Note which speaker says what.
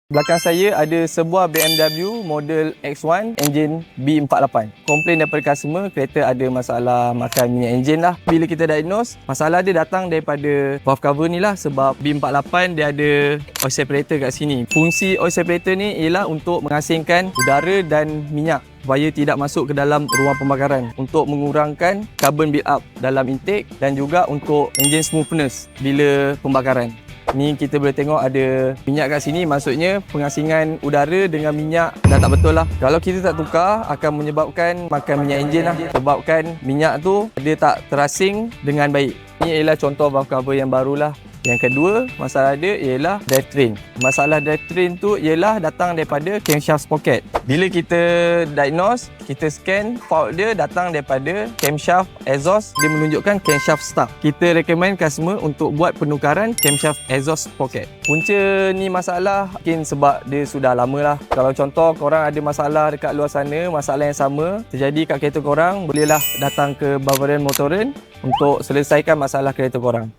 Speaker 1: Belakang saya ada sebuah BMW model X1 enjin B48. Komplain daripada customer, kereta ada masalah makan minyak enjin lah. Bila kita diagnose, masalah dia datang daripada valve cover ni lah, sebab B48 dia ada oil separator kat sini. Fungsi oil separator ni ialah untuk mengasingkan udara dan minyak supaya tidak masuk ke dalam ruang pembakaran, untuk mengurangkan carbon build up dalam intake dan juga untuk engine smoothness bila pembakaran. Ni kita boleh tengok ada minyak kat sini, maksudnya pengasingan udara dengan minyak dah tak betul lah. Kalau kita tak tukar akan menyebabkan makan minyak enjin lah, sebabkan minyak tu dia tak terasing dengan baik. Ini ialah contoh valve cover yang baru lah. Yang kedua, masalah dia ialah drivetrain. Masalah drivetrain tu ialah datang daripada camshaft sprocket. Bila kita diagnose, kita scan, fault dia datang daripada camshaft exhaust, dia menunjukkan camshaft stuck. Kita recommend customer untuk buat penukaran camshaft exhaust sprocket. Punca ni masalah mungkin sebab dia sudah lama lah. Kalau contoh korang ada masalah dekat luar sana, masalah yang sama terjadi kat kereta korang, bolehlah datang ke Bavarian Motoren untuk selesaikan masalah kereta korang.